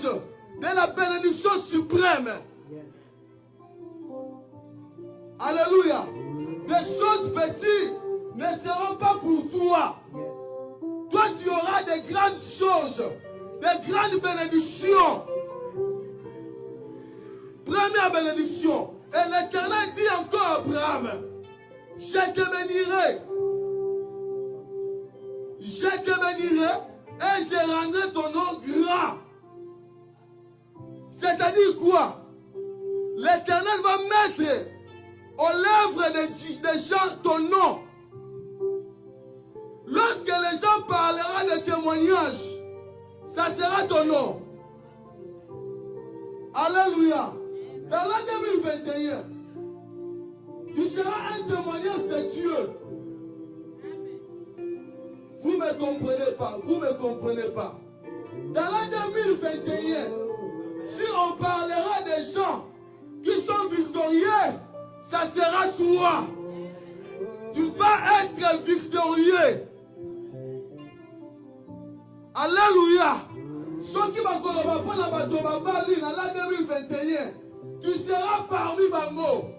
choses de la bénédiction suprême. Alléluia. Des choses petites ne seront pas pour toi. Toi, tu auras des grandes choses, des grandes bénédictions. Première bénédiction. Et l'Éternel dit encore à Abraham, je te bénirai. Je te bénirai et je rendrai ton nom grand. C'est-à-dire quoi? L'Éternel va mettre aux lèvres des gens ton nom. Lorsque les gens parleront de témoignages, ça sera ton nom. Alléluia. Dans l'année 2021, tu seras un témoignage de Dieu. Vous ne me comprenez pas, vous ne me comprenez pas. Dans l'année 2021, si on parlera des gens qui sont victorieux, ça sera toi. Tu vas être victorieux. Alléluia. Ceux qui vont pour la Bali dans l'année 2021, tu seras parmi Bango.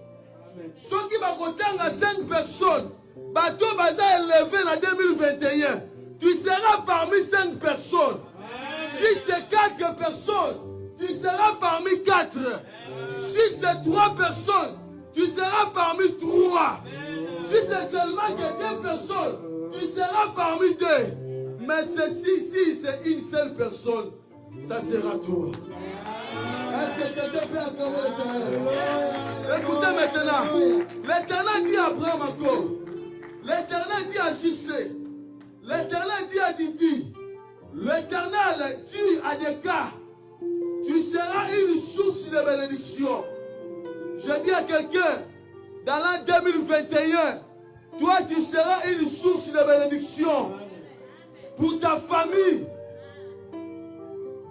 Ceux qui vont compter à 5 personnes, bateau baza élevé en 2021, tu seras parmi 5 personnes. Si c'est 4 personnes, tu seras parmi 4. Si c'est 3 personnes, tu seras parmi 3. Si c'est seulement que 2 personnes, tu seras parmi 2. Mais si c'est une seule personne, ça sera toi. Est-ce que quelqu'un peut acclamer l'Éternel? Écoutez maintenant. L'Éternel dit à Abraham encore. L'Éternel dit à JC. L'Éternel dit à Didi. L'Éternel dit à des cas. Tu seras une source de bénédiction. Je dis à quelqu'un, dans l'an 2021, toi tu seras une source de bénédiction. Pour ta famille,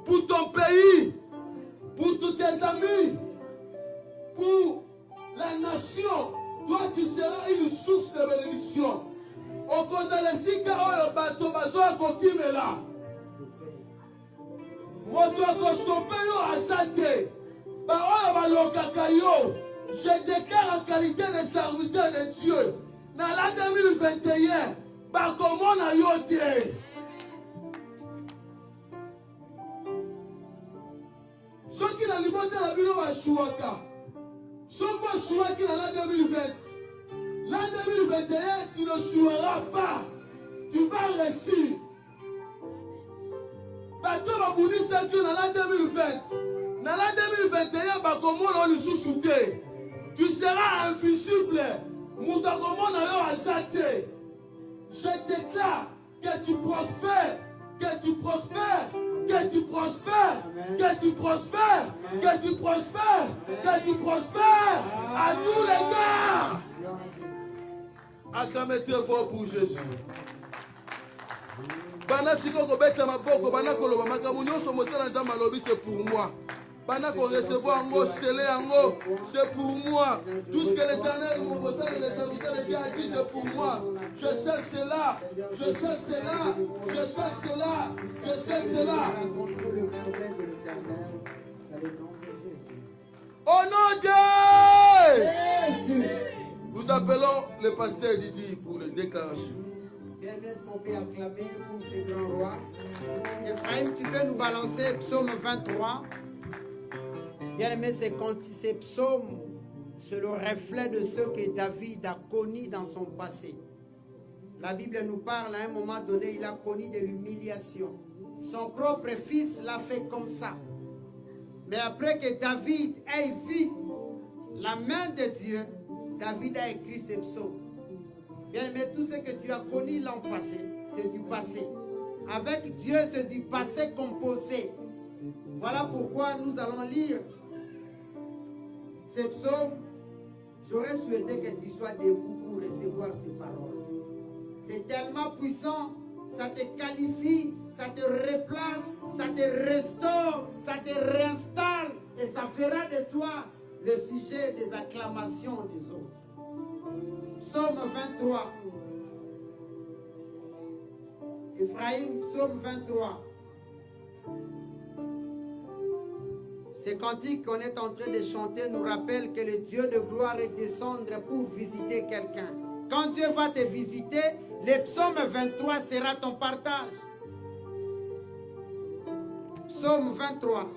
pour ton pays, pour tous tes amis, pour la nation, toi tu seras une source de bénédiction. Au cause de sika oyo bato bazoa kokimela. Moto akostope yo asante. Ba oyo balokaka yo. Je déclare en qualité de serviteur de Dieu. Dans l'an 2021, bakomona yo te. Ceux qui n'ont pas de la vie va chouaka. Ceux qui ont chouaki dans l'an 2020. L'an 2021, tu ne choueras pas. Tu vas réussir. Bateau va boudi 5 jours dans l'an 2020. Dans l'an 2021, bakomona le sous-souté. Tu seras invisible. Moutakomona yo achate. Je déclare que tu prospères. Que tu prospères. Que tu prospères, que tu prospères, que tu prospères, que tu prospères à tous les gars. Acclamez très fort pour Jésus. Bana sikoko beta maboko bana koloba makamu nyonso mosala nzamba lobi c'est pour moi. Bana ko recevoir ngo scellé ngo c'est pour moi. Tout ce que l'Éternel mosala les serviteurs de Dieu a dit c'est pour moi. Je cherche cela, je cherche cela, je cherche cela, je cherche cela. Au nom de Jésus, nous appelons le pasteur Didi pour les déclarations. Bien-aimé, est-ce qu'on peut acclamer pour ce grand roi? Ephraim, tu peux nous balancer psaume 23. Bien-aimé, ces psaumes, c'est le reflet de ce que David a connu dans son passé. La Bible nous parle, à un moment donné, il a connu de l'humiliation. Son propre fils l'a fait comme ça. Mais après que David ait vu la main de Dieu, David a écrit ces psaumes. Bien-aimé, tout ce que tu as connu l'an passé, c'est du passé. Avec Dieu, c'est du passé composé. Voilà pourquoi nous allons lire ces psaumes. J'aurais souhaité que tu sois debout pour recevoir ces paroles. C'est tellement puissant, ça te qualifie, ça te replace, ça te restaure, ça te réinstalle et ça fera de toi le sujet des acclamations des autres. Psaume 23. Ephraim, psaume 23. Ces cantiques qu'on est en train de chanter nous rappellent que le Dieu de gloire est descendu pour visiter quelqu'un. Quand Dieu va te visiter, le psaume 23 sera ton partage. Psaume 23.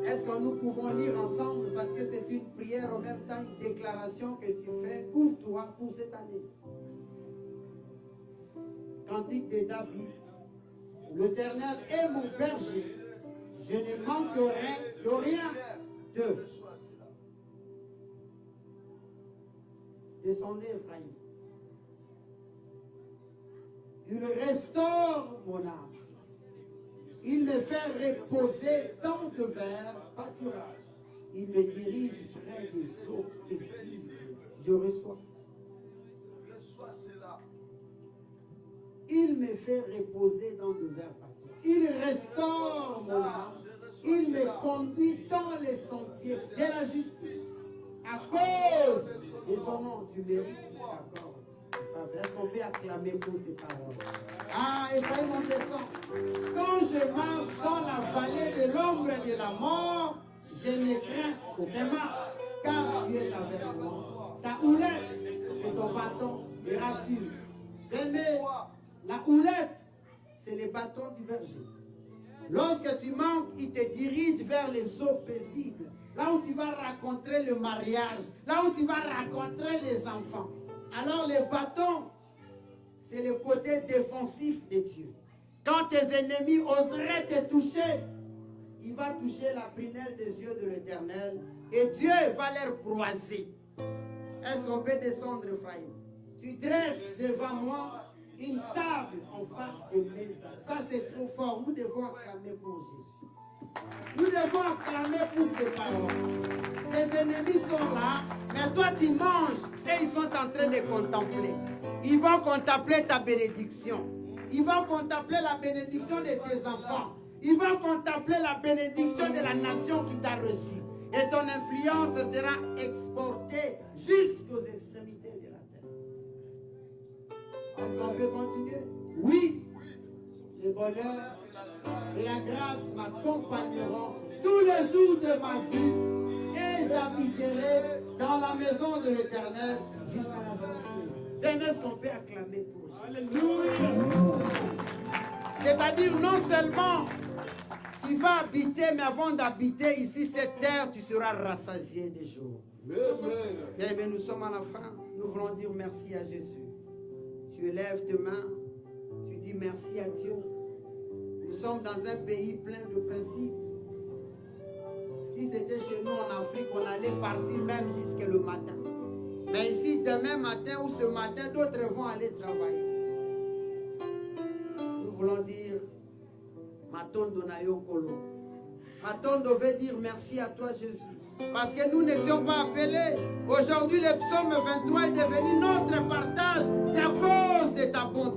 Est-ce que nous pouvons lire ensemble parce que c'est une prière en même temps, une déclaration que tu fais pour toi, pour cette année. Cantique de David. L'Éternel est mon berger. Je ne manquerai de rien de. Descendez, Ephraïm. Il restaure mon âme. Il me fait reposer dans de verts pâturages. Il me dirige près des eaux précises. Je reçois. Il me fait reposer dans de verts pâturages. Il restaure mon âme. Il me conduit dans les sentiers de la justice. À cause de son nom, tu mérites d'accord. Est-ce qu'on peut acclamer pour ces paroles? Ah, Ephraïm, on descend. Quand je marche dans la vallée de l'ombre de la mort, je ne crains aucun mal, car tu es avec moi. Ta houlette et ton bâton me rassurent. J'aimais la houlette, c'est le bâton du berger. Lorsque tu manques, il te dirige vers les eaux paisibles, là où tu vas rencontrer le mariage, là où tu vas rencontrer les enfants. Alors le bâton, c'est le côté défensif de Dieu. Quand tes ennemis oseraient te toucher, il va toucher la prunelle des yeux de l'Éternel et Dieu va les croiser. Est-ce qu'on peut descendre, Ephraïm? Tu dresses devant moi une table en face de mes âmes. Ça c'est trop fort. Nous devons acclamer pour Jésus. Nous devons acclamer pour ces paroles. Tes ennemis sont là, mais toi tu manges et ils sont en train de contempler. Ils vont contempler ta bénédiction. Ils vont contempler la bénédiction de tes enfants. Ils vont contempler la bénédiction de la nation qui t'a reçu. Et ton influence sera exportée jusqu'aux extrémités de la terre. Est-ce qu'on peut continuer? Oui. Le bonheur et la grâce m'accompagneront tous les jours de ma vie et j'habiterai dans la maison de l'Éternel jusqu'à la fin. Est-ce qu'on peut acclamer pour Alléluia. C'est-à-dire non seulement tu vas habiter, mais avant d'habiter ici cette terre, tu seras rassasié des jours. Bien aimé, nous sommes à la fin. Nous voulons dire merci à Jésus. Tu élèves tes mains, tu dis merci à Dieu. Nous sommes dans un pays plein de principes. Si c'était chez nous en Afrique, on allait partir même jusqu'à le matin. Mais ici, demain matin ou ce matin, d'autres vont aller travailler. Nous voulons dire Matondo Nayo Kolo. Matondo veut dire merci à toi, Jésus. Parce que nous n'étions pas appelés. Aujourd'hui, le psaume 23 est devenu notre partage. C'est à cause de ta bonté.